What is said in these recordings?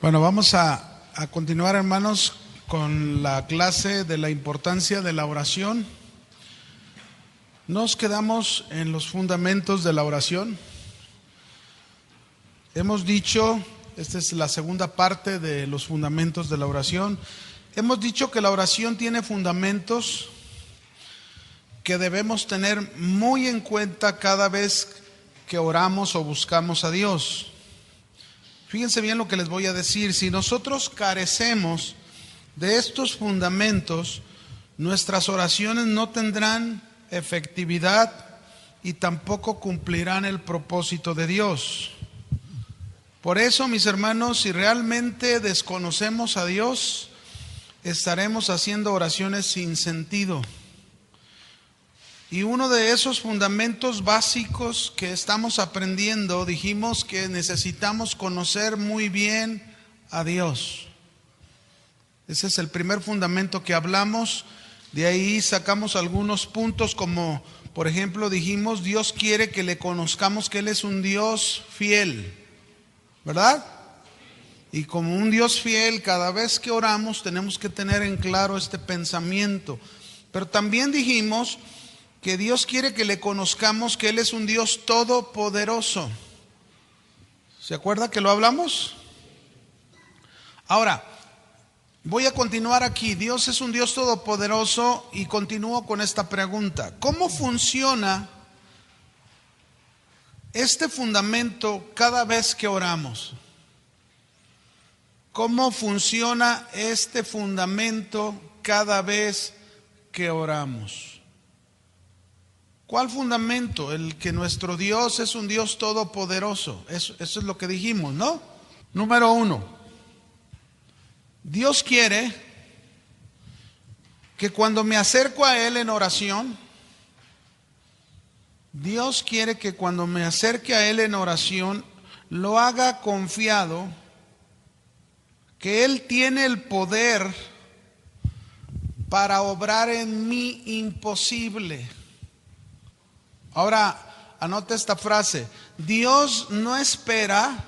Bueno, vamos a continuar, hermanos, con la clase de la importancia de la oración. Nos quedamos en los fundamentos de la oración. Hemos dicho, esta es la segunda parte de los fundamentos de la oración. Hemos dicho que la oración tiene fundamentos que debemos tener muy en cuenta cada vez que oramos o buscamos a Dios. Fíjense bien lo que les voy a decir. Si nosotros carecemos de estos fundamentos, nuestras oraciones no tendrán efectividad y tampoco cumplirán el propósito de Dios. Por eso, mis hermanos, si realmente desconocemos a Dios, estaremos haciendo oraciones sin sentido. Y uno de esos fundamentos básicos que estamos aprendiendo, dijimos que necesitamos conocer muy bien a Dios. Ese es el primer fundamento que hablamos. De ahí sacamos algunos puntos como, por ejemplo, dijimos, Dios quiere que le conozcamos que Él es un Dios fiel, ¿verdad? Y como un Dios fiel, cada vez que oramos tenemos que tener en claro este pensamiento. Pero también dijimos que Dios quiere que le conozcamos que Él es un Dios todopoderoso. ¿Se acuerda que lo hablamos? Ahora, voy a continuar aquí. Dios es un Dios todopoderoso y continúo con esta pregunta. ¿Cómo funciona este fundamento cada vez que oramos? ¿Cómo funciona este fundamento cada vez que oramos? ¿Cuál fundamento? El que nuestro Dios es un Dios todopoderoso. Eso es lo que dijimos, ¿no? Número 1. Dios quiere que cuando me acerco a Él en oración, Dios quiere que cuando me acerque a Él en oración, lo haga confiado, que Él tiene el poder para obrar en mí imposible. Ahora, anote esta frase. Dios no espera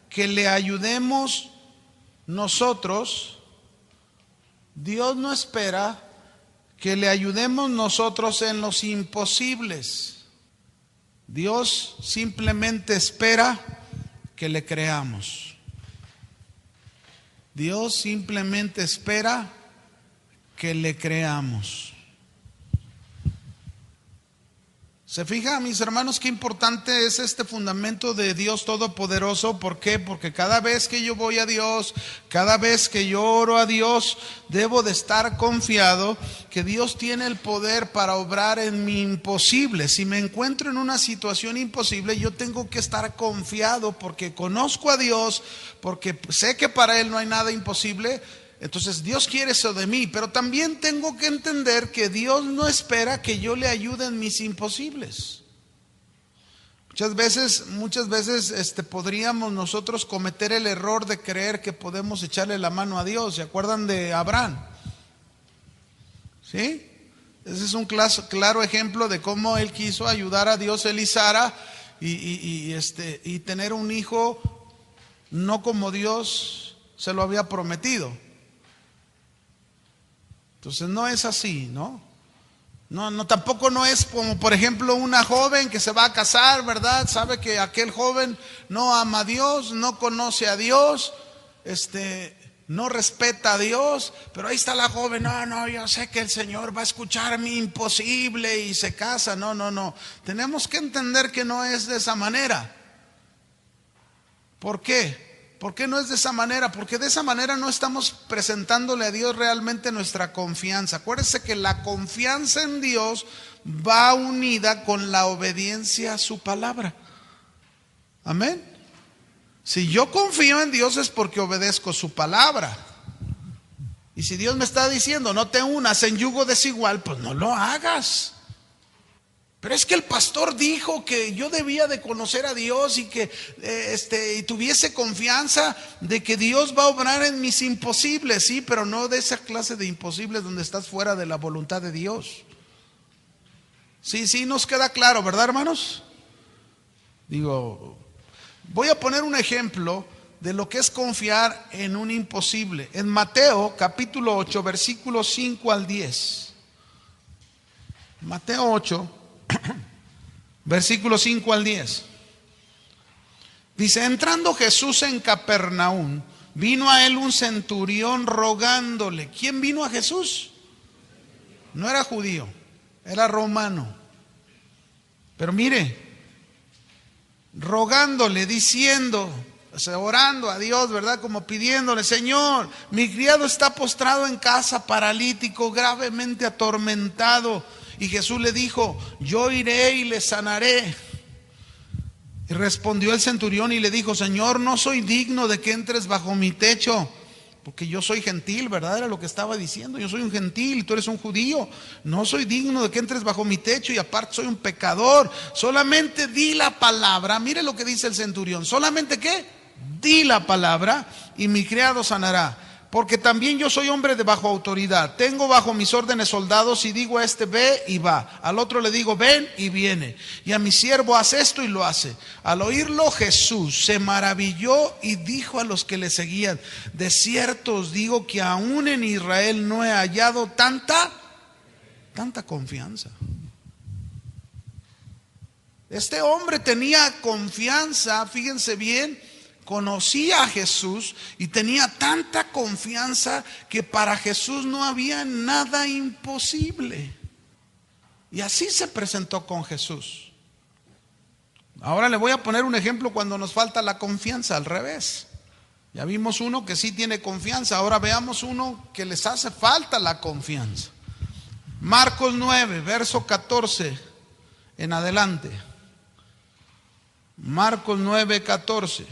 que le ayudemos nosotros. Dios no espera que le ayudemos nosotros en los imposibles. Dios simplemente espera que le creamos. Dios simplemente espera que le creamos. ¿Se fija, mis hermanos, qué importante es este fundamento de Dios Todopoderoso? ¿Por qué? Porque cada vez que yo voy a Dios, cada vez que yo oro a Dios, debo de estar confiado que Dios tiene el poder para obrar en mi imposible. Si me encuentro en una situación imposible, yo tengo que estar confiado porque conozco a Dios, porque sé que para Él no hay nada imposible. Entonces Dios quiere eso de mí, pero también tengo que entender que Dios no espera que yo le ayude en mis imposibles. Muchas veces podríamos nosotros cometer el error de creer que podemos echarle la mano a Dios. ¿Se acuerdan de Abraham? ¿Sí? Ese es un claro ejemplo de cómo él quiso ayudar a Dios, él y Sara, y tener un hijo no como Dios se lo había prometido. Entonces no es así, ¿no? No, tampoco no es como, por ejemplo, una joven que se va a casar, ¿verdad? Sabe que aquel joven no ama a Dios, no conoce a Dios, no respeta a Dios, pero ahí está la joven, no, yo sé que el Señor va a escuchar mi imposible y se casa. No. Tenemos que entender que no es de esa manera. ¿Por qué? ¿Por qué no es de esa manera? Porque de esa manera no estamos presentándole a Dios realmente nuestra confianza. Acuérdense que la confianza en Dios va unida con la obediencia a su palabra. Amén. Si yo confío en Dios es porque obedezco su palabra. Y si Dios me está diciendo no te unas en yugo desigual, pues no lo hagas. Pero es que el pastor dijo que yo debía de conocer a Dios y que y tuviese confianza de que Dios va a obrar en mis imposibles. Sí, pero no de esa clase de imposibles donde estás fuera de la voluntad de Dios. Sí, nos queda claro, ¿verdad, hermanos? Digo, Voy a poner un ejemplo de lo que es confiar en un imposible. En Mateo capítulo 8, versículos 5 al 10. Mateo 8, versículos 5 al 10. Dice: entrando Jesús en Capernaum, vino a él un centurión rogándole. ¿Quién vino a Jesús? No era judío, era romano. Pero mire, rogándole, diciendo, o sea, orando a Dios, ¿verdad? Como pidiéndole: Señor, mi criado está postrado en casa, paralítico, gravemente atormentado. Y Jesús le dijo: yo iré y le sanaré. Y respondió el centurión y le dijo: Señor, no soy digno de que entres bajo mi techo, porque yo soy gentil, ¿verdad? Era lo que estaba diciendo. Yo soy un gentil y tú eres un judío. No soy digno de que entres bajo mi techo, y aparte soy un pecador. Solamente di la palabra. Mire lo que dice el centurión. ¿Solamente qué? Di la palabra y mi criado sanará. Porque también yo soy hombre de bajo autoridad. Tengo bajo mis órdenes soldados, y digo a este: ve, y va. Al otro le digo: ven, y viene. Y a mi siervo: haz esto, y lo hace. Al oírlo Jesús se maravilló y dijo a los que le seguían: de cierto os digo que aún en Israel no he hallado tanta confianza. Este hombre tenía confianza, fíjense bien. Conocía a Jesús y tenía tanta confianza que para Jesús no había nada imposible. Y así se presentó con Jesús. Ahora le voy a poner un ejemplo cuando nos falta la confianza, al revés. Ya vimos uno que sí tiene confianza, ahora veamos uno que les hace falta la confianza. Marcos 9, verso 14 en adelante. Marcos 9, 14.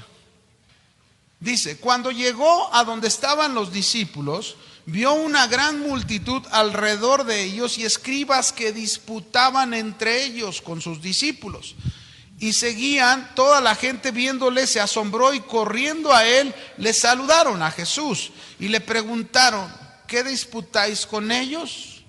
Dice: cuando llegó a donde estaban los discípulos, vio una gran multitud alrededor de ellos y escribas que disputaban entre ellos con sus discípulos. Y seguían, toda la gente viéndole se asombró, y corriendo a él le saludaron a Jesús y le preguntaron: ¿qué disputáis con ellos?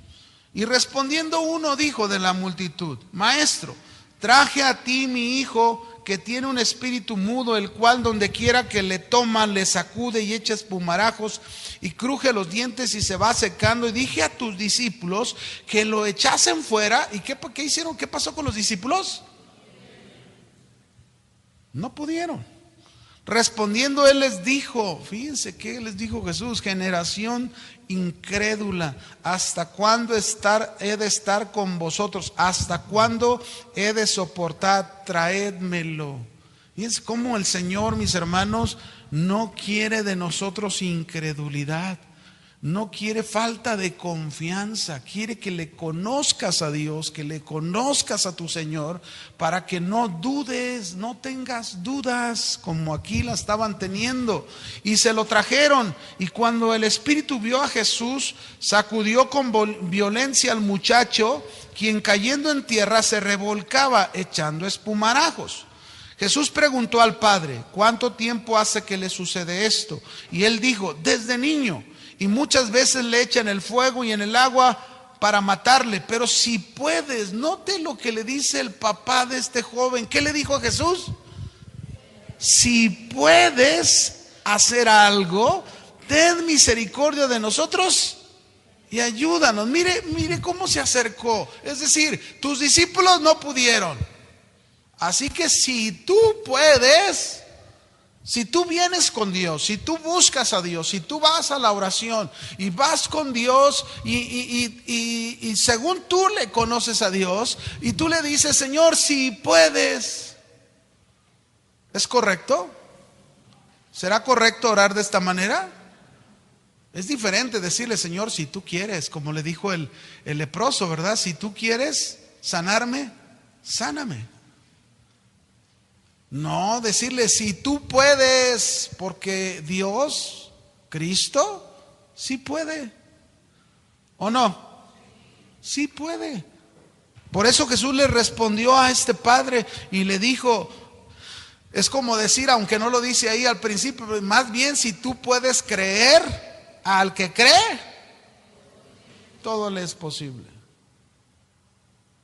Y respondiendo uno dijo de la multitud: Maestro, traje a ti mi hijo, que tiene un espíritu mudo, el cual donde quiera que le toma, le sacude y echa espumarajos y cruje los dientes y se va secando. Y dije a tus discípulos que lo echasen fuera. ¿Y qué hicieron? ¿Qué pasó con los discípulos? No pudieron. Respondiendo él les dijo, fíjense qué les dijo Jesús: generación incrédula, ¿hasta cuándo he de estar con vosotros? ¿Hasta cuándo he de soportar? Traédmelo. Fíjense cómo el Señor, mis hermanos, no quiere de nosotros incredulidad. No quiere falta de confianza, quiere que le conozcas a Dios, que le conozcas a tu Señor, para que no dudes, no tengas dudas, como aquí la estaban teniendo. Y se lo trajeron, y cuando el Espíritu vio a Jesús, sacudió con violencia al muchacho, quien cayendo en tierra se revolcaba, echando espumarajos. Jesús preguntó al padre: ¿cuánto tiempo hace que le sucede esto? Y él dijo: desde niño. Y muchas veces le echan el fuego y en el agua para matarle. Pero si puedes, note lo que le dice el papá de este joven. ¿Qué le dijo a Jesús? Si puedes hacer algo, ten misericordia de nosotros y ayúdanos. Mire cómo se acercó. Es decir, tus discípulos no pudieron. Así que si tú puedes, si tú vienes con Dios, si tú buscas a Dios, si tú vas a la oración y vas con Dios y según tú le conoces a Dios y tú le dices: Señor, si puedes, ¿es correcto? ¿Será correcto orar de esta manera? Es diferente decirle: Señor, si tú quieres, como le dijo el leproso, ¿verdad? Si tú quieres sanarme, sáname. No, decirle: si tú puedes, porque Dios, Cristo, sí puede. ¿O no? Sí puede. Por eso Jesús le respondió a este padre y le dijo, es como decir, aunque no lo dice ahí al principio, más bien si tú puedes creer, al que cree, todo le es posible.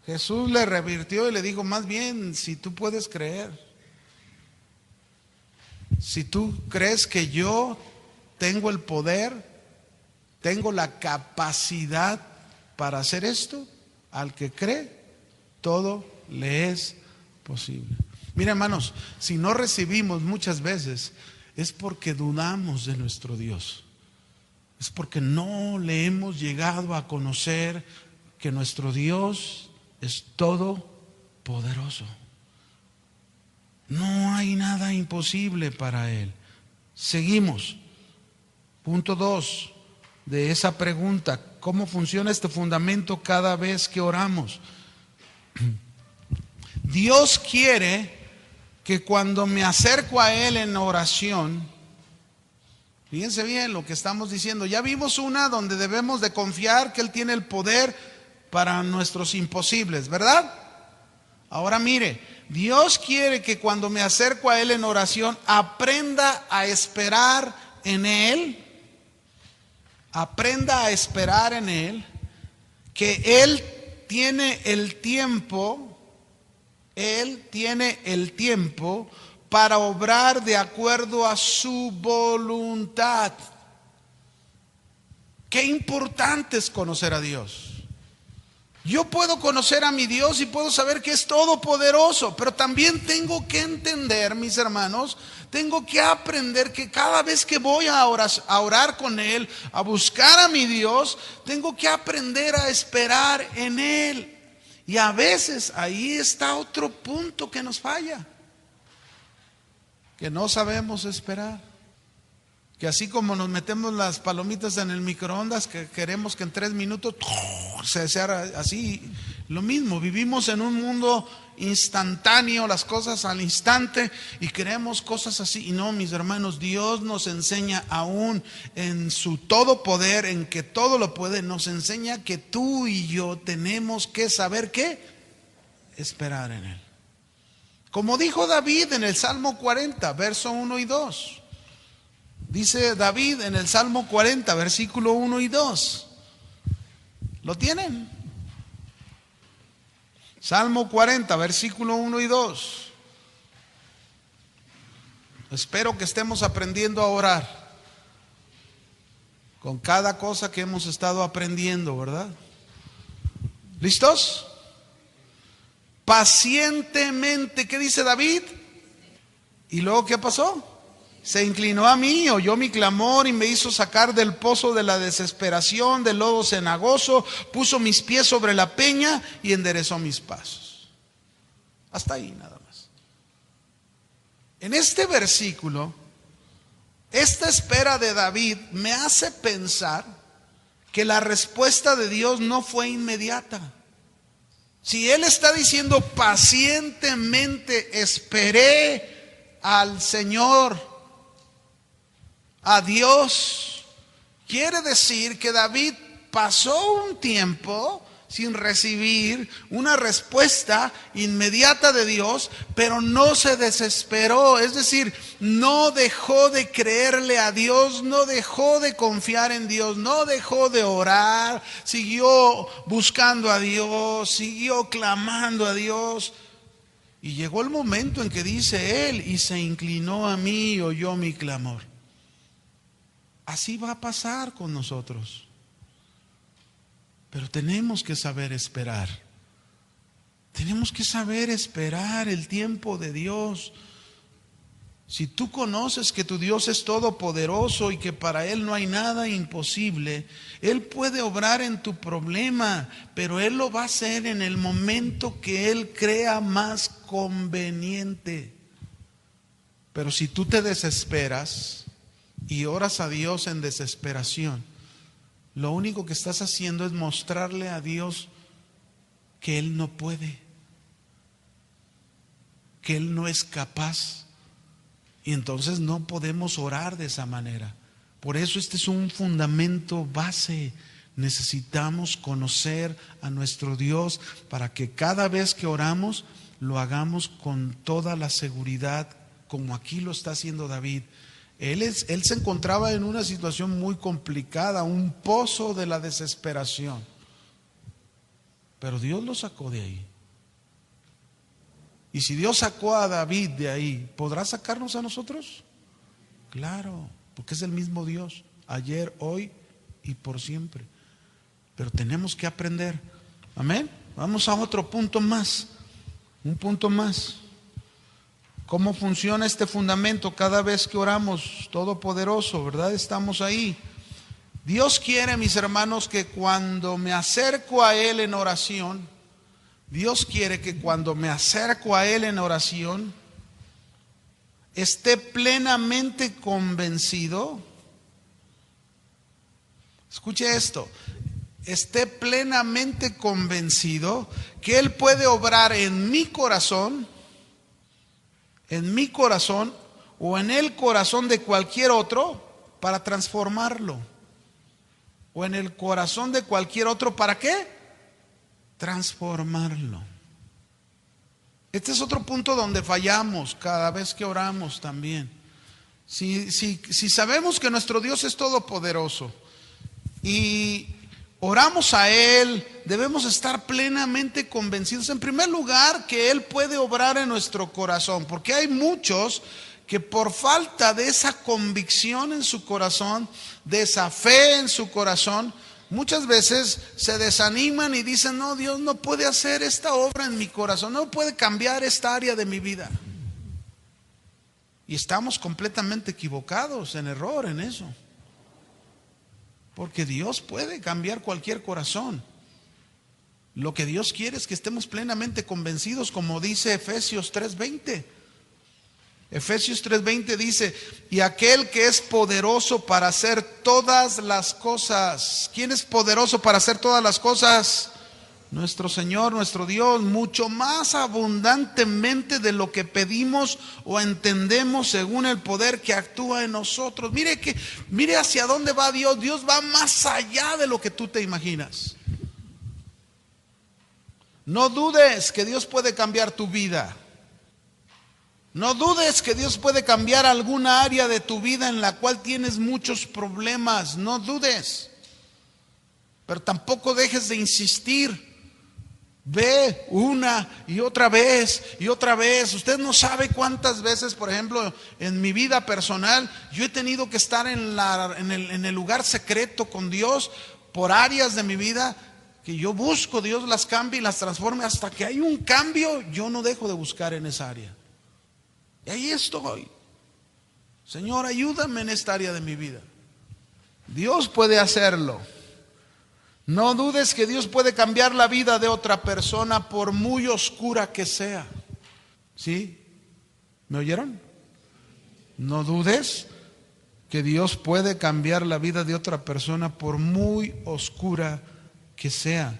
Jesús le revirtió y le dijo: más bien si tú puedes creer. Si tú crees que yo tengo el poder, tengo la capacidad para hacer esto, al que cree, todo le es posible. Mira, hermanos, si no recibimos muchas veces, es porque dudamos de nuestro Dios. Es porque no le hemos llegado a conocer que nuestro Dios es todopoderoso. No hay nada imposible para Él. Seguimos. Punto 2 de esa pregunta. ¿Cómo funciona este fundamento cada vez que oramos? Dios quiere que cuando me acerco a Él en oración, fíjense bien lo que estamos diciendo. Ya vimos una donde debemos de confiar que Él tiene el poder para nuestros imposibles, ¿verdad? Ahora mire, Dios quiere que cuando me acerco a Él en oración, aprenda a esperar en Él. Aprenda a esperar en Él, que Él tiene el tiempo, Él tiene el tiempo para obrar de acuerdo a su voluntad. Qué importante es conocer a Dios. Yo puedo conocer a mi Dios y puedo saber que es todopoderoso, pero también tengo que entender, mis hermanos, tengo que aprender que cada vez que voy a orar con Él, a buscar a mi Dios, tengo que aprender a esperar en Él. Y a veces ahí está otro punto que nos falla, que no sabemos esperar. Que así como nos metemos las palomitas en el microondas, que queremos que en 3 minutos se sea así, lo mismo, vivimos en un mundo instantáneo, las cosas al instante, y queremos cosas así. Y no, mis hermanos, Dios nos enseña aún en su todo poder, en que todo lo puede, nos enseña que tú y yo tenemos que saber ¿qué? Esperar en Él. Como dijo David en el Salmo 40, verso 1 y 2. Dice David en el Salmo 40, versículo 1 y 2. ¿Lo tienen? Salmo 40, versículo 1 y 2. Espero que estemos aprendiendo a orar con cada cosa que hemos estado aprendiendo, ¿verdad? ¿Listos? Pacientemente, ¿qué dice David? ¿Y luego qué pasó? Se inclinó a mí, oyó mi clamor y me hizo sacar del pozo de la desesperación, del lodo cenagoso, puso mis pies sobre la peña y enderezó mis pasos. Hasta ahí nada más. En este versículo, esta espera de David me hace pensar que la respuesta de Dios no fue inmediata. Si Él está diciendo pacientemente esperé al Señor, a Dios, quiere decir que David pasó un tiempo sin recibir una respuesta inmediata de Dios, pero no se desesperó, es decir, no dejó de creerle a Dios, no dejó de confiar en Dios, no dejó de orar, siguió buscando a Dios, siguió clamando a Dios. Y llegó el momento en que dice él, y se inclinó a mí y oyó mi clamor. Así va a pasar con nosotros. Pero tenemos que saber esperar. Tenemos que saber esperar el tiempo de Dios. Si tú conoces que tu Dios es todopoderoso y que para Él no hay nada imposible, Él puede obrar en tu problema, pero Él lo va a hacer en el momento que Él crea más conveniente. Pero si tú te desesperas y oras a Dios en desesperación, lo único que estás haciendo es mostrarle a Dios que Él no puede, que Él no es capaz. Y entonces no podemos orar de esa manera. Por eso este es un fundamento base. Necesitamos conocer a nuestro Dios para que cada vez que oramos lo hagamos con toda la seguridad, como aquí lo está haciendo David. Él se encontraba en una situación muy complicada, un pozo de la desesperación. Pero Dios lo sacó de ahí. Y si Dios sacó a David de ahí, ¿podrá sacarnos a nosotros? Claro, porque es el mismo Dios, ayer, hoy y por siempre. Pero tenemos que aprender. Amén. Vamos a otro punto más. Un punto más. ¿Cómo funciona este fundamento cada vez que oramos? Todopoderoso, ¿verdad? Estamos ahí. Dios quiere, mis hermanos, que cuando me acerco a Él en oración, Dios quiere que cuando me acerco a Él en oración, esté plenamente convencido. Escuche esto. Esté plenamente convencido que Él puede obrar en mi corazón o en el corazón de cualquier otro para transformarlo. O en el corazón de cualquier otro, ¿para qué? Transformarlo. Este es otro punto donde fallamos cada vez que oramos también. Si sabemos que nuestro Dios es todopoderoso y oramos a Él, debemos estar plenamente convencidos, en primer lugar, que Él puede obrar en nuestro corazón, porque hay muchos que por falta de esa convicción en su corazón, de esa fe en su corazón, muchas veces se desaniman y dicen: no, Dios no puede hacer esta obra en mi corazón, no puede cambiar esta área de mi vida. Y estamos completamente equivocados, en error en eso. Porque Dios puede cambiar cualquier corazón. Lo que Dios quiere es que estemos plenamente convencidos, como dice Efesios 3:20. Efesios 3:20 dice: y aquel que es poderoso para hacer todas las cosas. ¿Quién es poderoso para hacer todas las cosas? Nuestro Señor, nuestro Dios, mucho más abundantemente de lo que pedimos o entendemos, según el poder que actúa en nosotros. Mire hacia dónde va Dios. Dios va más allá de lo que tú te imaginas. No dudes que Dios puede cambiar tu vida. No dudes que Dios puede cambiar alguna área de tu vida en la cual tienes muchos problemas. No dudes. Pero tampoco dejes de insistir. Ve una y otra vez y otra vez. Usted no sabe cuántas veces, por ejemplo, en mi vida personal, yo he tenido que estar en el lugar secreto con Dios por áreas de mi vida que yo busco, Dios las cambie y las transforme. Hasta que hay un cambio, yo no dejo de buscar en esa área. Y ahí estoy. Señor, ayúdame en esta área de mi vida. Dios puede hacerlo. No dudes que Dios puede cambiar la vida de otra persona, por muy oscura que sea. ¿Sí? ¿Me oyeron? No dudes que Dios puede cambiar la vida de otra persona, por muy oscura que sea.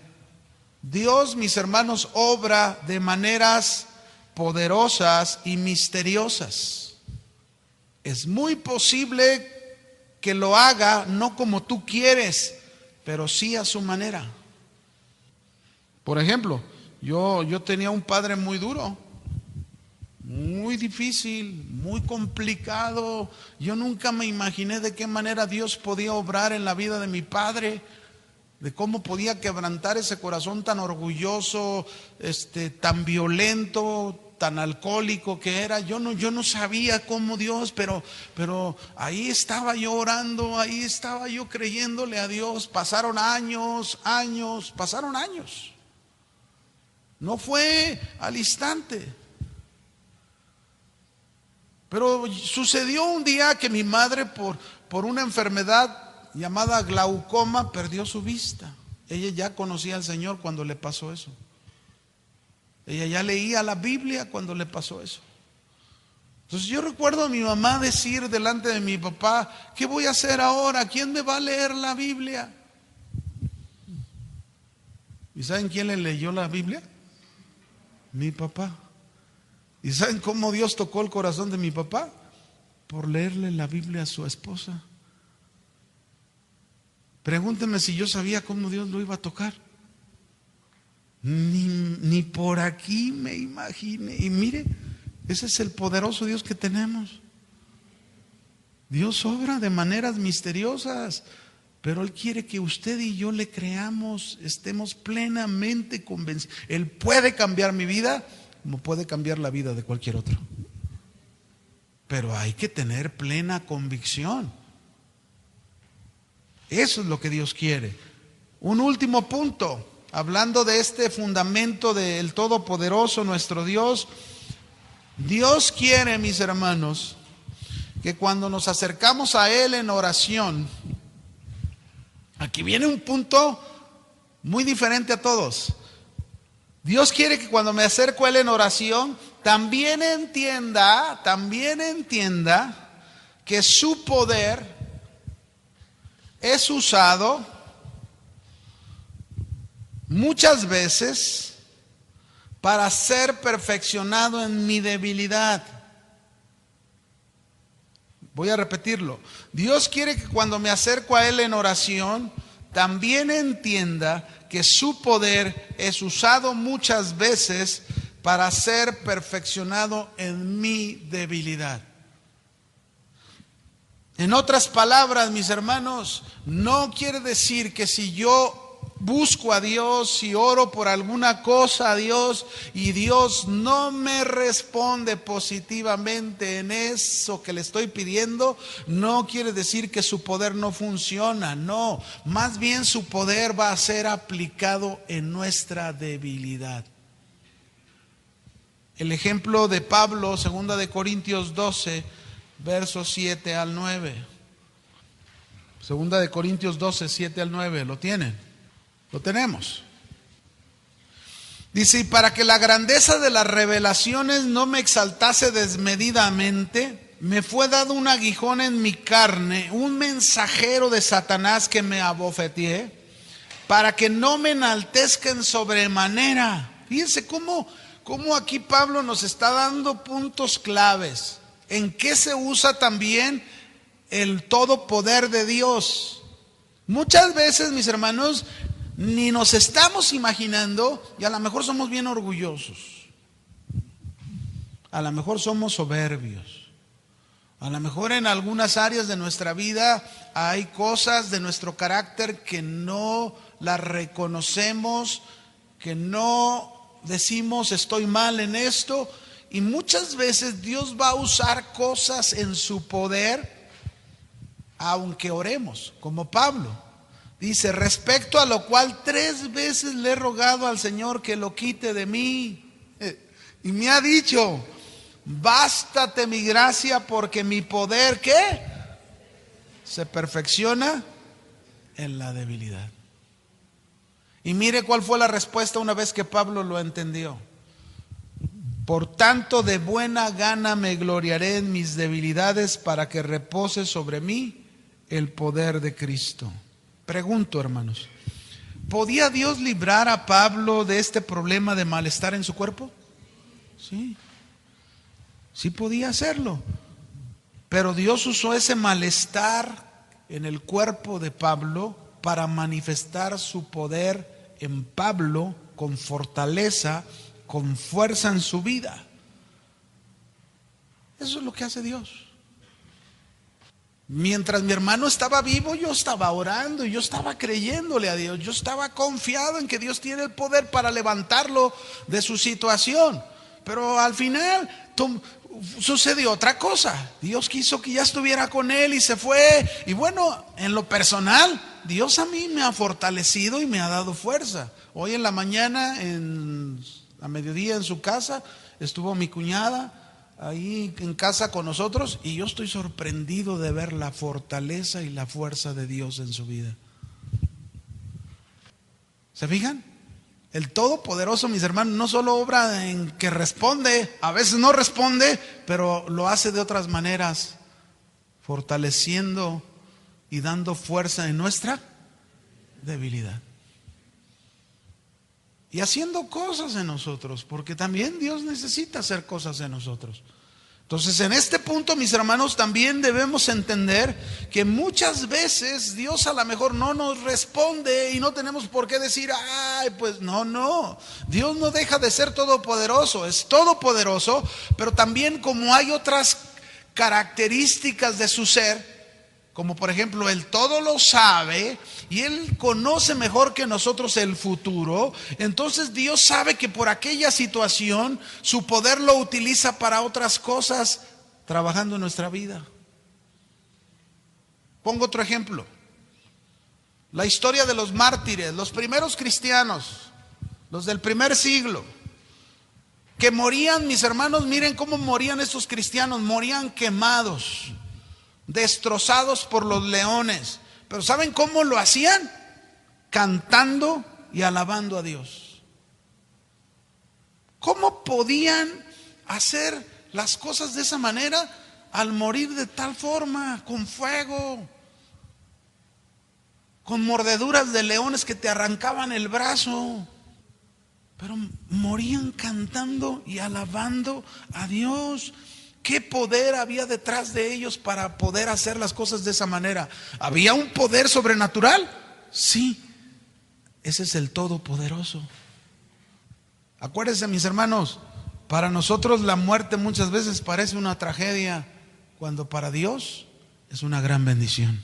Dios, mis hermanos, obra de maneras poderosas y misteriosas. Es muy posible que lo haga no como tú quieres, pero sí a su manera. Por ejemplo, yo tenía un padre muy duro, muy difícil, muy complicado. Yo nunca me imaginé de qué manera Dios podía obrar en la vida de mi padre, de cómo podía quebrantar ese corazón tan orgulloso, tan violento, tan alcohólico que era. Yo no sabía cómo Dios, pero ahí estaba yo orando, ahí estaba yo creyéndole a Dios. Pasaron años, pasaron años. No fue al instante. Pero sucedió un día que mi madre, por una enfermedad llamada glaucoma, perdió su vista. Ella ya conocía al Señor cuando le pasó eso. Ella ya leía la Biblia cuando le pasó eso. Entonces yo recuerdo a mi mamá decir delante de mi papá: ¿qué voy a hacer ahora? ¿Quién me va a leer la Biblia? ¿Y saben quién le leyó la Biblia? Mi papá. ¿Y saben cómo Dios tocó el corazón de mi papá? Por leerle la Biblia a su esposa. Pregúntenme si yo sabía cómo Dios lo iba a tocar. Ni por aquí me imaginé. Y mire, ese es el poderoso Dios que tenemos. Dios obra de maneras misteriosas, pero Él quiere que usted y yo le creamos, estemos plenamente convencidos. Él puede cambiar mi vida como puede cambiar la vida de cualquier otro. pero hay que tener plena convicción. Eso es lo que Dios quiere. Un último punto, hablando de este fundamento del Todopoderoso, nuestro Dios. Dios quiere, mis hermanos, que cuando nos acercamos a Él en oración, aquí viene un punto muy diferente a todos. Dios quiere que cuando me acerco a Él en oración, también entienda que su poder es usado muchas veces para ser perfeccionado en mi debilidad. Voy a repetirlo. Dios quiere que cuando me acerco a Él en oración, también entienda que su poder es usado muchas veces para ser perfeccionado en mi debilidad. En otras palabras, mis hermanos, no quiere decir que si yo busco a Dios, si oro por alguna cosa a Dios y Dios no me responde positivamente en eso que le estoy pidiendo, no quiere decir que su poder no funciona. No, más bien su poder va a ser aplicado en nuestra debilidad. El ejemplo de Pablo, 2 de Corintios 12, versos 7 al 9. 2 de Corintios 12, 7 al 9, ¿lo tienen? Lo tenemos. Dice: y para que la grandeza de las revelaciones no me exaltase desmedidamente, me fue dado un aguijón en mi carne, un mensajero de Satanás que me abofeteé, para que no me enaltezca en sobremanera. Fíjense cómo aquí Pablo nos está dando puntos claves. ¿En qué se usa también el todo poder de Dios? Muchas veces, mis hermanos, ni nos estamos imaginando, y a lo mejor somos bien orgullosos, a lo mejor somos soberbios, a lo mejor en algunas áreas de nuestra vida hay cosas de nuestro carácter que no las reconocemos, que no decimos estoy mal en esto, y muchas veces Dios va a usar cosas en su poder aunque oremos, como Pablo. Dice: respecto a lo cual 3 veces le he rogado al Señor que lo quite de mí. Y me ha dicho: bástate mi gracia, porque mi poder, ¿qué? Se perfecciona en la debilidad. Y mire cuál fue la respuesta una vez que Pablo lo entendió. Por tanto, de buena gana me gloriaré en mis debilidades, para que repose sobre mí el poder de Cristo. Pregunto, hermanos, ¿podía Dios librar a Pablo de este problema de malestar en su cuerpo? Sí, sí podía hacerlo. Pero Dios usó ese malestar en el cuerpo de Pablo para manifestar su poder en Pablo con fortaleza, con fuerza en su vida. Eso es lo que hace Dios. Mientras mi hermano estaba vivo, yo estaba orando y yo estaba creyéndole a Dios. Yo estaba confiado en que Dios tiene el poder para levantarlo de su situación. Pero al final sucedió otra cosa. Dios quiso que ya estuviera con él y se fue. Y bueno, en lo personal, Dios a mí me ha fortalecido y me ha dado fuerza. Hoy en la mañana, a mediodía en su casa, estuvo mi cuñada ahí en casa con nosotros, y yo estoy sorprendido de ver la fortaleza y la fuerza de Dios en su vida. ¿Se fijan? El Todopoderoso, mis hermanos, no solo obra en que responde, a veces no responde, pero lo hace de otras maneras, fortaleciendo y dando fuerza en nuestra debilidad. Y haciendo cosas en nosotros, porque también Dios necesita hacer cosas en nosotros. Entonces, en este punto, mis hermanos, también debemos entender que muchas veces Dios a lo mejor no nos responde y no tenemos por qué decir, ay, pues no. Dios no deja de ser todopoderoso, es todopoderoso, pero también como hay otras características de su ser, como por ejemplo, Él todo lo sabe y Él conoce mejor que nosotros el futuro. Entonces Dios sabe que por aquella situación su poder lo utiliza para otras cosas trabajando en nuestra vida. Pongo otro ejemplo. La historia de los mártires, los primeros cristianos, los del primer siglo, que morían, mis hermanos, miren cómo morían estos cristianos, morían quemados, destrozados por los leones. Pero ¿saben cómo lo hacían? Cantando y alabando a Dios. ¿Cómo podían hacer las cosas de esa manera al morir de tal forma, con fuego, con mordeduras de leones que te arrancaban el brazo? Pero morían cantando y alabando a Dios. ¿Qué poder había detrás de ellos para poder hacer las cosas de esa manera? ¿Había un poder sobrenatural? Sí, ese es el Todopoderoso. Acuérdense, mis hermanos, para nosotros la muerte muchas veces parece una tragedia, cuando para Dios es una gran bendición.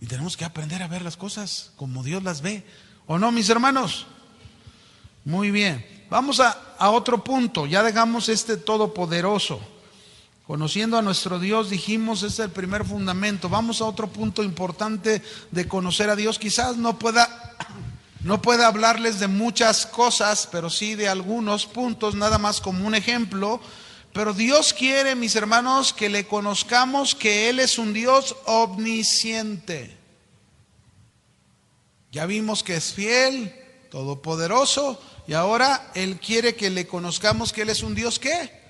Y tenemos que aprender a ver las cosas como Dios las ve. ¿O no, mis hermanos? Muy bien. Vamos a otro punto. Ya dejamos este todopoderoso. Conociendo a nuestro Dios, dijimos, es el primer fundamento. Vamos a otro punto importante de conocer a Dios. Quizás no pueda hablarles de muchas cosas, pero sí de algunos puntos, nada más como un ejemplo. Pero Dios quiere, mis hermanos, que le conozcamos que Él es un Dios omnisciente. Ya vimos que es fiel, todopoderoso, y ahora Él quiere que le conozcamos que Él es un Dios, ¿qué?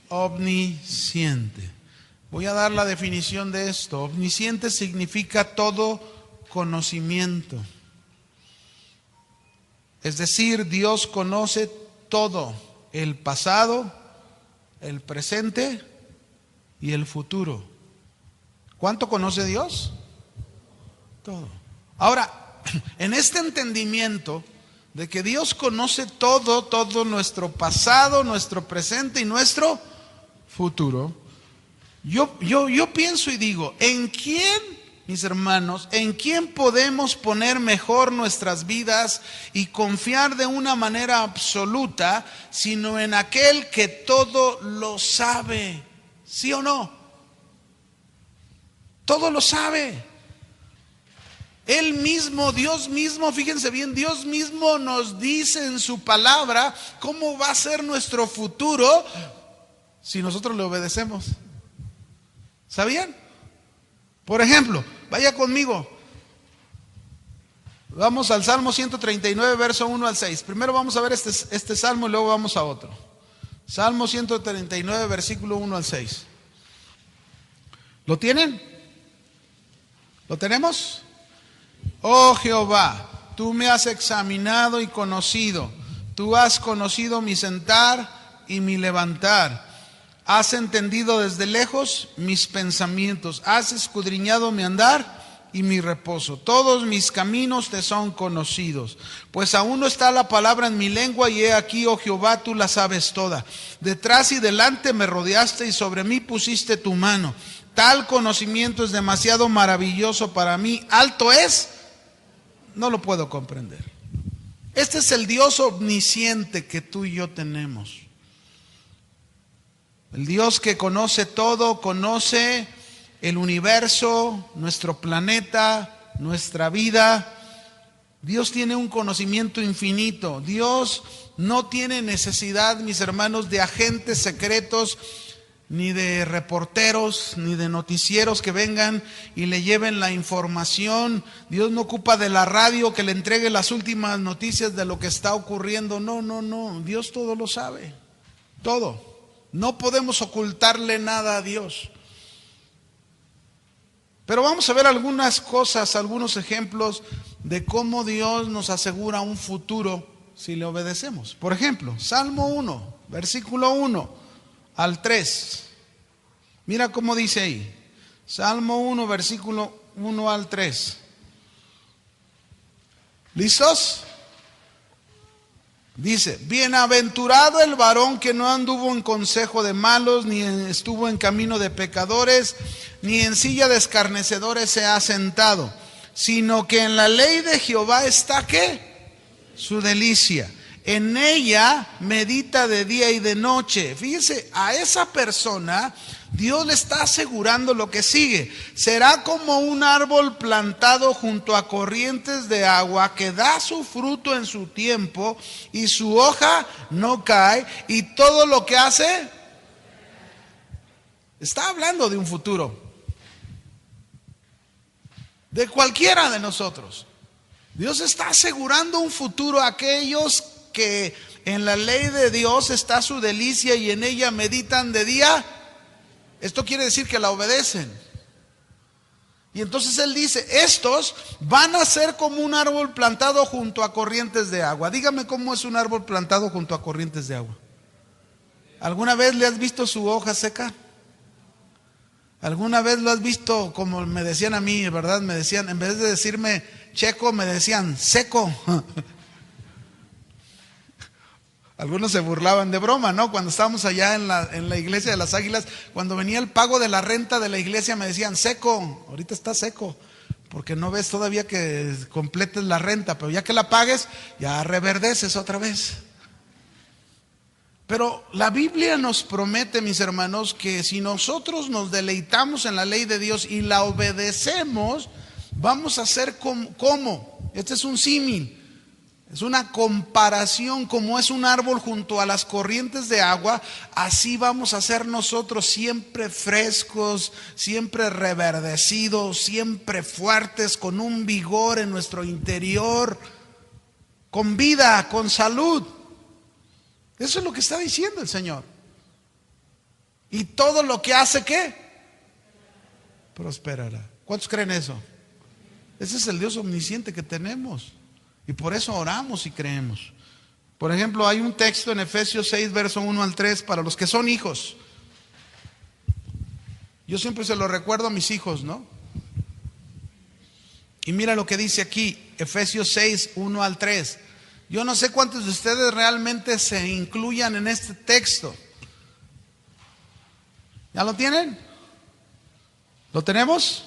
Omnisciente. Voy a dar la definición de esto. Omnisciente significa todo conocimiento. Es decir, Dios conoce todo, el pasado, el presente y el futuro. ¿Cuánto conoce Dios? Todo. Ahora, en este entendimiento de que Dios conoce todo nuestro pasado, nuestro presente y nuestro futuro, yo pienso y digo, ¿en quién, mis hermanos, en quién podemos poner mejor nuestras vidas y confiar de una manera absoluta, sino en aquel que todo lo sabe? ¿Sí o no? Todo lo sabe. Él mismo, Dios mismo, fíjense bien, Dios mismo nos dice en su palabra cómo va a ser nuestro futuro si nosotros le obedecemos. ¿Sabían? Por ejemplo, vaya conmigo. Vamos al Salmo 139, verso 1 al 6. Primero vamos a ver este salmo y luego vamos a otro. Salmo 139, versículo 1 al 6. ¿Lo tienen? ¿Lo tenemos? Oh Jehová, tú me has examinado y conocido. Tú has conocido mi sentar y mi levantar. Has entendido desde lejos mis pensamientos. Has escudriñado mi andar y mi reposo. Todos mis caminos te son conocidos. Pues aún no está la palabra en mi lengua, y he aquí, oh Jehová, tú la sabes toda. Detrás y delante me rodeaste y sobre mí pusiste tu mano. Tal conocimiento es demasiado maravilloso para mí. Alto es, no lo puedo comprender. Este es el Dios omnisciente que tú y yo tenemos. El Dios que conoce todo, conoce el universo, nuestro planeta, nuestra vida. Dios tiene un conocimiento infinito. Dios no tiene necesidad, mis hermanos, de agentes secretos, ni de reporteros, ni de noticieros que vengan y le lleven la información. Dios no ocupa de la radio que le entregue las últimas noticias de lo que está ocurriendo. No. Dios todo lo sabe. Todo. No podemos ocultarle nada a Dios. Pero vamos a ver algunas cosas, algunos ejemplos de cómo Dios nos asegura un futuro si le obedecemos. Por ejemplo, Salmo 1, versículo 1 al 3. Mira cómo dice ahí. Salmo 1, versículo 1 al 3. ¿Listos? Dice: bienaventurado el varón que no anduvo en consejo de malos, ni estuvo en camino de pecadores, ni en silla de escarnecedores se ha sentado, sino que en la ley de Jehová está, ¿qué? Su delicia. En ella medita de día y de noche. Fíjese, a esa persona Dios le está asegurando lo que sigue. Será como un árbol plantado junto a corrientes de agua, que da su fruto en su tiempo y su hoja no cae, y todo lo que hace. Está hablando de un futuro, de cualquiera de nosotros. Dios está asegurando un futuro a aquellos que en la ley de Dios está su delicia y en ella meditan de día. Esto quiere decir que la obedecen. Y entonces Él dice, estos van a ser como un árbol plantado junto a corrientes de agua. Dígame cómo es un árbol plantado junto a corrientes de agua. ¿Alguna vez le has visto su hoja seca? ¿Alguna vez lo has visto como me decían a mí, verdad? Me decían, en vez de decirme checo, me decían seco. Algunos se burlaban de broma, ¿no? Cuando estábamos allá en la iglesia de las Águilas, cuando venía el pago de la renta de la iglesia, me decían seco. Ahorita está seco, porque no ves todavía que completes la renta, pero ya que la pagues, ya reverdeces otra vez. Pero la Biblia nos promete, mis hermanos, que si nosotros nos deleitamos en la ley de Dios y la obedecemos, vamos a ser como. Este es un símil, es una comparación. Como es un árbol junto a las corrientes de agua, así vamos a ser nosotros, siempre frescos, siempre reverdecidos, siempre fuertes, con un vigor en nuestro interior, con vida, con salud. Eso es lo que está diciendo el Señor. Y todo lo que hace, ¿qué? Prosperará. ¿Cuántos creen eso? Ese es el Dios omnisciente que tenemos. Y por eso oramos y creemos. Por ejemplo, hay un texto en Efesios 6, verso 1 al 3, para los que son hijos. Yo siempre se lo recuerdo a mis hijos, ¿no? Y mira lo que dice aquí, Efesios 6, 1 al 3. Yo no sé cuántos de ustedes realmente se incluyan en este texto. ¿Ya lo tienen? ¿Lo tenemos?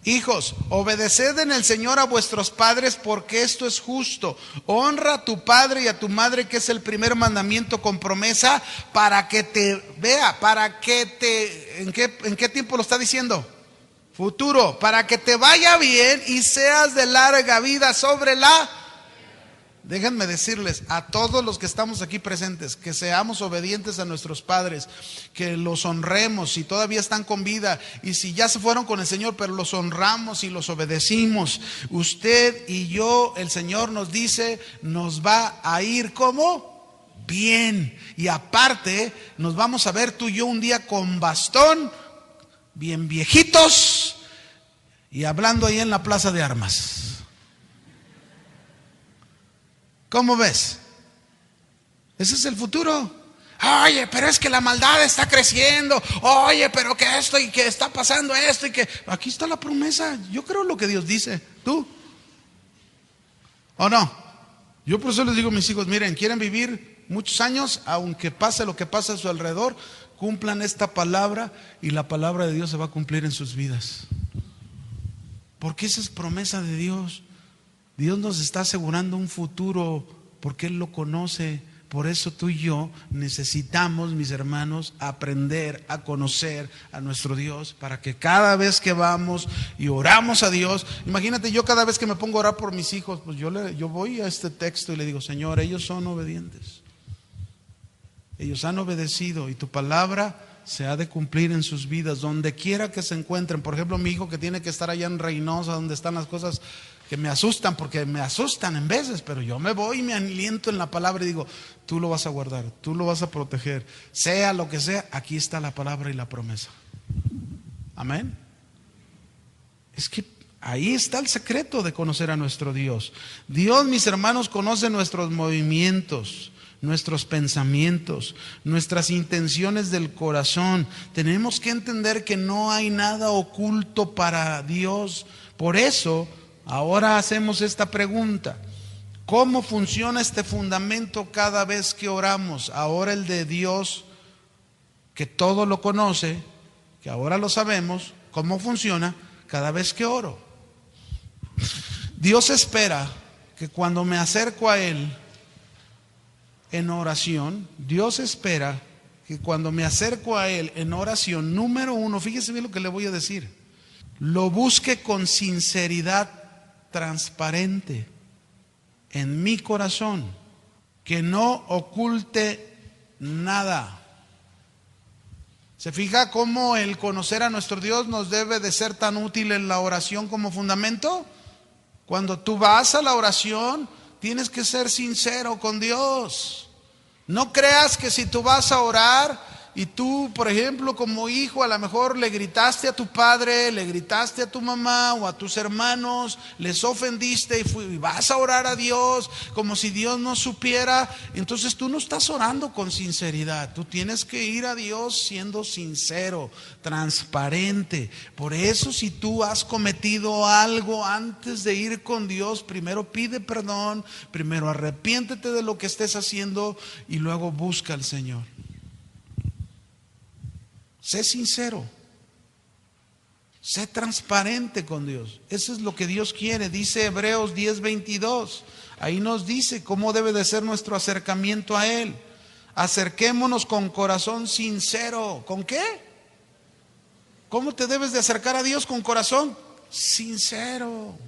Hijos, obedeced en el Señor a vuestros padres, porque esto es justo. Honra a tu padre y a tu madre, que es el primer mandamiento con promesa, para que te vea, para que te... ¿En qué tiempo lo está diciendo? Futuro. Para que te vaya bien y seas de larga vida sobre la... Déjenme decirles a todos los que estamos aquí presentes, que seamos obedientes a nuestros padres, que los honremos si todavía están con vida, y si ya se fueron con el Señor, pero los honramos y los obedecimos. Usted y yo, el Señor nos dice, nos va a ir como bien, y aparte nos vamos a ver tú y yo un día con bastón, bien viejitos, y hablando ahí en la plaza de armas. ¿Cómo ves? Ese es el futuro. Oye, pero es que la maldad está creciendo. Oye, pero que esto y que está pasando esto y que... Aquí está la promesa. Yo creo lo que Dios dice. ¿Tú? ¿O no? Yo por eso les digo a mis hijos, miren, quieren vivir muchos años, aunque pase lo que pase a su alrededor, cumplan esta palabra y la palabra de Dios se va a cumplir en sus vidas. Porque esa es promesa de Dios. Dios nos está asegurando un futuro porque Él lo conoce. Por eso tú y yo necesitamos, mis hermanos, aprender a conocer a nuestro Dios, para que cada vez que vamos y oramos a Dios, imagínate, yo cada vez que me pongo a orar por mis hijos, pues yo voy a este texto y le digo, Señor, ellos son obedientes, ellos han obedecido y tu palabra se ha de cumplir en sus vidas, donde quiera que se encuentren. Por ejemplo, mi hijo que tiene que estar allá en Reynosa, donde están las cosas que me asustan, porque me asustan en veces, pero yo me voy y me aliento en la palabra y digo, tú lo vas a guardar, tú lo vas a proteger, sea lo que sea, aquí está la palabra y la promesa. Amén. Es que ahí está el secreto de conocer a nuestro Dios. Dios, mis hermanos, conoce nuestros movimientos, nuestros pensamientos, nuestras intenciones del corazón. Tenemos que entender que no hay nada oculto para Dios. Por eso ahora hacemos esta pregunta: ¿cómo funciona este fundamento cada vez que oramos? Ahora el de Dios, que todo lo conoce, que ahora lo sabemos, ¿cómo funciona cada vez que oro? Dios espera que cuando me acerco a Él, en oración, Dios espera que cuando me acerco a Él en oración, número uno, fíjese bien lo que le voy a decir, lo busque con sinceridad transparente en mi corazón, que no oculte nada. ¿Se fija cómo el conocer a nuestro Dios nos debe de ser tan útil en la oración como fundamento? Cuando tú vas a la oración, tienes que ser sincero con Dios. No creas que si tú vas a orar y tú, por ejemplo, como hijo, a lo mejor le gritaste a tu padre, le gritaste a tu mamá o a tus hermanos, les ofendiste y vas a orar a Dios como si Dios no supiera. Entonces tú no estás orando con sinceridad. Tú tienes que ir a Dios siendo sincero, transparente. Por eso, si tú has cometido algo antes de ir con Dios, primero pide perdón, primero arrepiéntete de lo que estés haciendo y luego busca al Señor. Sé sincero, sé transparente con Dios. Eso es lo que Dios quiere. Dice Hebreos 10:22. Ahí nos dice cómo debe de ser nuestro acercamiento a Él. Acerquémonos con corazón sincero. ¿Con qué? ¿Cómo te debes de acercar a Dios? Con corazón sincero.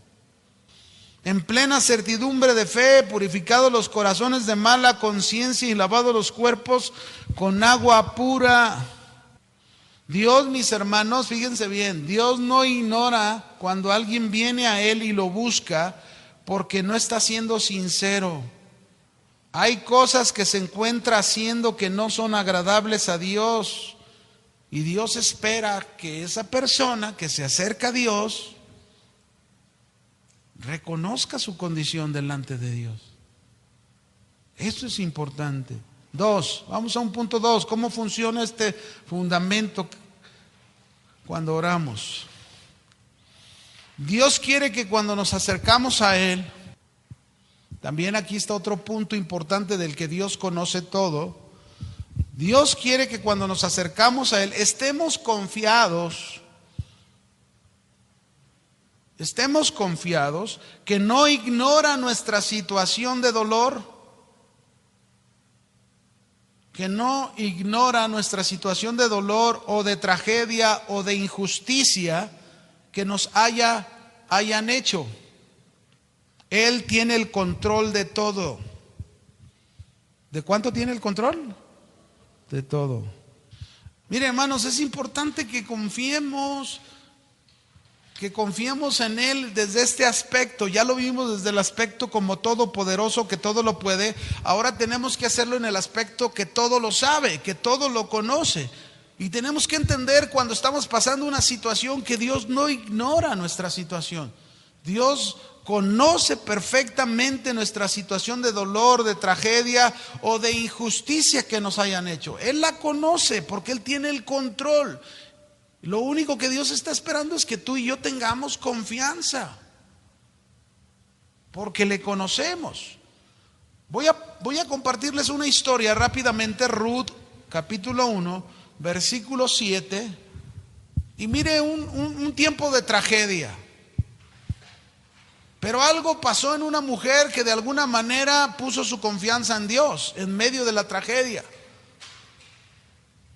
En plena certidumbre de fe, purificados los corazones de mala conciencia y lavados los cuerpos con agua pura. Dios, mis hermanos, fíjense bien, Dios no ignora cuando alguien viene a Él y lo busca porque no está siendo sincero. Hay cosas que se encuentra haciendo que no son agradables a Dios y Dios espera que esa persona que se acerca a Dios reconozca su condición delante de Dios. Esto es importante. Vamos a un punto 2. ¿Cómo funciona este fundamento cuando oramos? Dios quiere que cuando nos acercamos a Él, también aquí está otro punto importante del que Dios conoce todo. Dios quiere que cuando nos acercamos a Él estemos confiados que no ignora nuestra situación de dolor, que no ignora nuestra situación de dolor o de tragedia o de injusticia que nos hayan hecho. Él tiene el control de todo. ¿De cuánto tiene el control? De todo. Mire, hermanos, es importante que confiemos en Él desde este aspecto. Ya lo vimos desde el aspecto como todopoderoso, que todo lo puede. Ahora tenemos que hacerlo en el aspecto que todo lo sabe, que todo lo conoce. Y tenemos que entender cuando estamos pasando una situación que Dios no ignora nuestra situación. Dios conoce perfectamente nuestra situación de dolor, de tragedia o de injusticia que nos hayan hecho. Él la conoce porque Él tiene el control. Lo único que Dios está esperando es que tú y yo tengamos confianza, porque le conocemos. Voy a compartirles una historia rápidamente, Ruth, capítulo 1, versículo 7. Y mire, un tiempo de tragedia. Pero algo pasó en una mujer que de alguna manera puso su confianza en Dios en medio de la tragedia.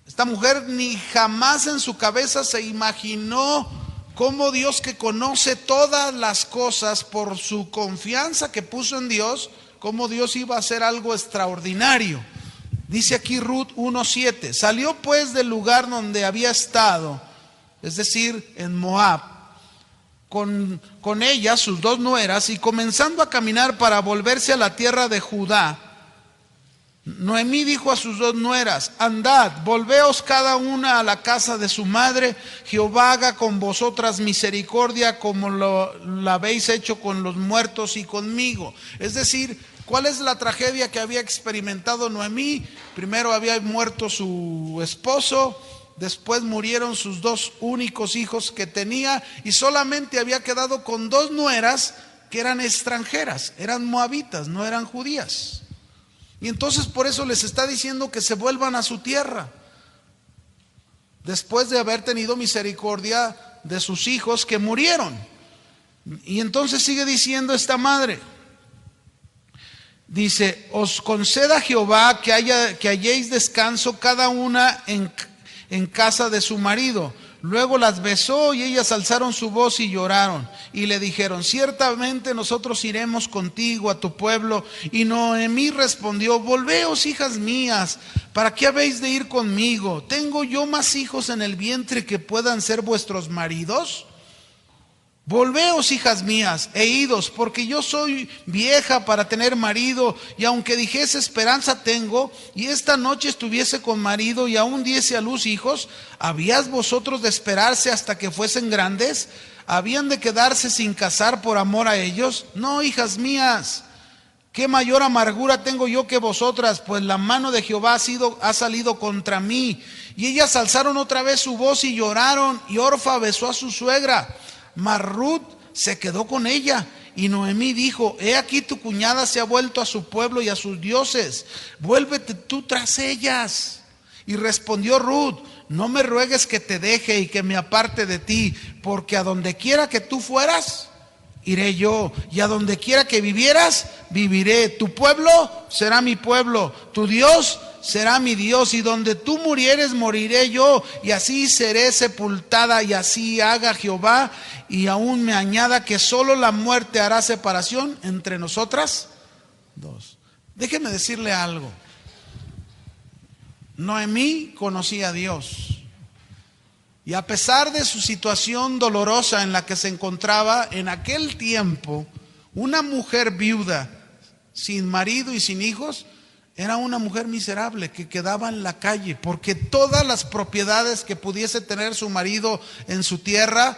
Esta mujer ni jamás en su cabeza se imaginó cómo Dios, que conoce todas las cosas, por su confianza que puso en Dios, cómo Dios iba a hacer algo extraordinario. Dice aquí Ruth 1:7. Salió pues del lugar donde había estado, es decir, en Moab, con ella sus 2 nueras, y comenzando a caminar para volverse a la tierra de Judá, Noemí dijo a sus 2 nueras: andad, volveos cada una a la casa de su madre. Jehová haga con vosotras misericordia como la habéis hecho con los muertos y conmigo. Es decir, ¿cuál es la tragedia que había experimentado Noemí? Primero había muerto su esposo, después murieron sus 2 únicos hijos que tenía, y solamente había quedado con 2 nueras que eran extranjeras, eran moabitas, no eran judías. Y entonces por eso les está diciendo que se vuelvan a su tierra, después de haber tenido misericordia de sus hijos que murieron. Y entonces sigue diciendo esta madre: Dice, os conceda Jehová que halléis descanso cada una en casa de su marido. Luego las besó y ellas alzaron su voz y lloraron. Y le dijeron, ciertamente nosotros iremos contigo a tu pueblo. Y Noemí respondió, volveos, hijas mías, ¿para qué habéis de ir conmigo? ¿Tengo yo más hijos en el vientre que puedan ser vuestros maridos? Volveos, hijas mías, e idos, porque yo soy vieja para tener marido, y aunque dijese esperanza tengo, y esta noche estuviese con marido, y aún diese a luz hijos, ¿habías vosotros de esperarse hasta que fuesen grandes? ¿Habían de quedarse sin casar por amor a ellos? No, hijas mías, qué mayor amargura tengo yo que vosotras, pues la mano de Jehová ha salido contra mí. Y ellas alzaron otra vez su voz y lloraron, y Orfa besó a su suegra. Mas Ruth se quedó con ella, y Noemí dijo, he aquí tu cuñada se ha vuelto a su pueblo y a sus dioses, vuélvete tú tras ellas. Y respondió Ruth, no me ruegues que te deje y que me aparte de ti, porque a donde quiera que tú fueras, iré yo, y a donde quiera que vivieras, viviré. Tu pueblo será mi pueblo, tu Dios será mi Dios, y donde tú murieres, moriré yo, y así seré sepultada, y así haga Jehová, y aún me añada que solo la muerte hará separación entre nosotras dos. Déjeme decirle algo. Noemí conocía a Dios, y a pesar de su situación dolorosa en la que se encontraba en aquel tiempo, una mujer viuda, sin marido y sin hijos, era una mujer miserable que quedaba en la calle, porque todas las propiedades que pudiese tener su marido en su tierra,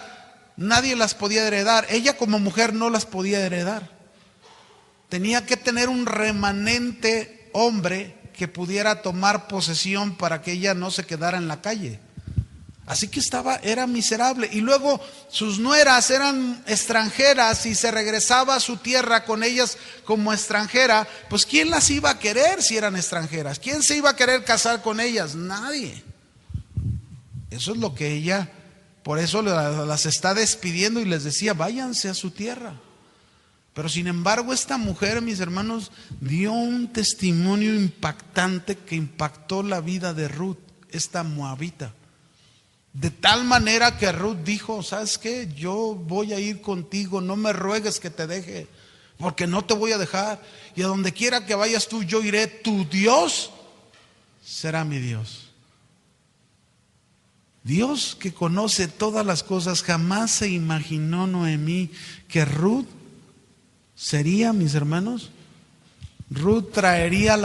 nadie las podía heredar. Ella como mujer no las podía heredar. Tenía que tener un remanente hombre que pudiera tomar posesión para que ella no se quedara en la calle. Así que era miserable. Y luego sus nueras eran extranjeras y se regresaba a su tierra con ellas como extranjera. Pues ¿quién las iba a querer si eran extranjeras? ¿Quién se iba a querer casar con ellas? Nadie. Eso es lo que ella, por eso las está despidiendo y les decía, váyanse a su tierra. Pero sin embargo esta mujer, mis hermanos, dio un testimonio impactante que impactó la vida de Ruth, esta moabita. De tal manera que Ruth dijo, ¿sabes qué? Yo voy a ir contigo, no me ruegues que te deje, porque no te voy a dejar. Y a donde quiera que vayas tú, yo iré, tu Dios será mi Dios. Dios que conoce todas las cosas, jamás se imaginó Noemí que Ruth sería, mis hermanos, Ruth traería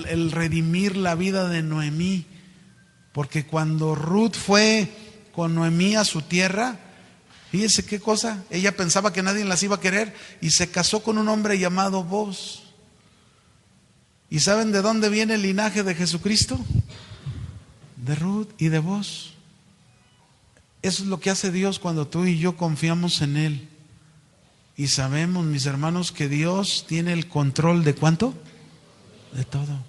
el redimir la vida de Noemí. Porque cuando Ruth fue con Noemí a su tierra, fíjese qué cosa, ella pensaba que nadie las iba a querer y se casó con un hombre llamado Boaz. ¿Y saben de dónde viene el linaje de Jesucristo? De Ruth y de Boaz. Eso es lo que hace Dios cuando tú y yo confiamos en Él. Y sabemos, mis hermanos, que Dios tiene el control de ¿cuánto? De todo.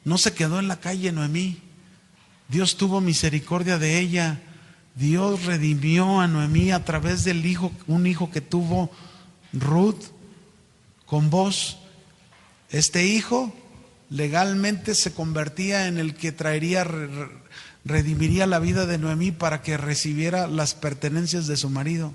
No se quedó en la calle Noemí. Dios tuvo misericordia de ella. Dios redimió a Noemí a través del hijo, un hijo que tuvo Ruth con Boaz. Este hijo legalmente se convertía en el que redimiría la vida de Noemí para que recibiera las pertenencias de su marido.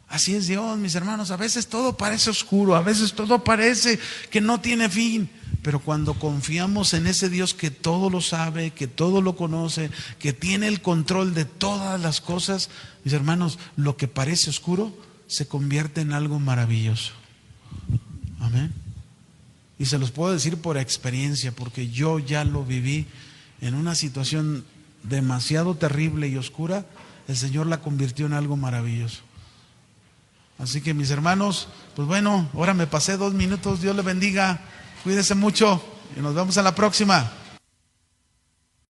Así es Dios, mis hermanos. A veces todo parece oscuro, a veces todo parece que no tiene fin. Pero cuando confiamos en ese Dios que todo lo sabe, que todo lo conoce, que tiene el control de todas las cosas, mis hermanos, lo que parece oscuro se convierte en algo maravilloso. Amén. Y se los puedo decir por experiencia, porque yo ya lo viví en una situación demasiado terrible y oscura. El Señor la convirtió en algo maravilloso. Así que, mis hermanos, pues bueno, ahora me pasé 2 minutos. Dios le bendiga. Cuídese mucho y nos vemos en la próxima.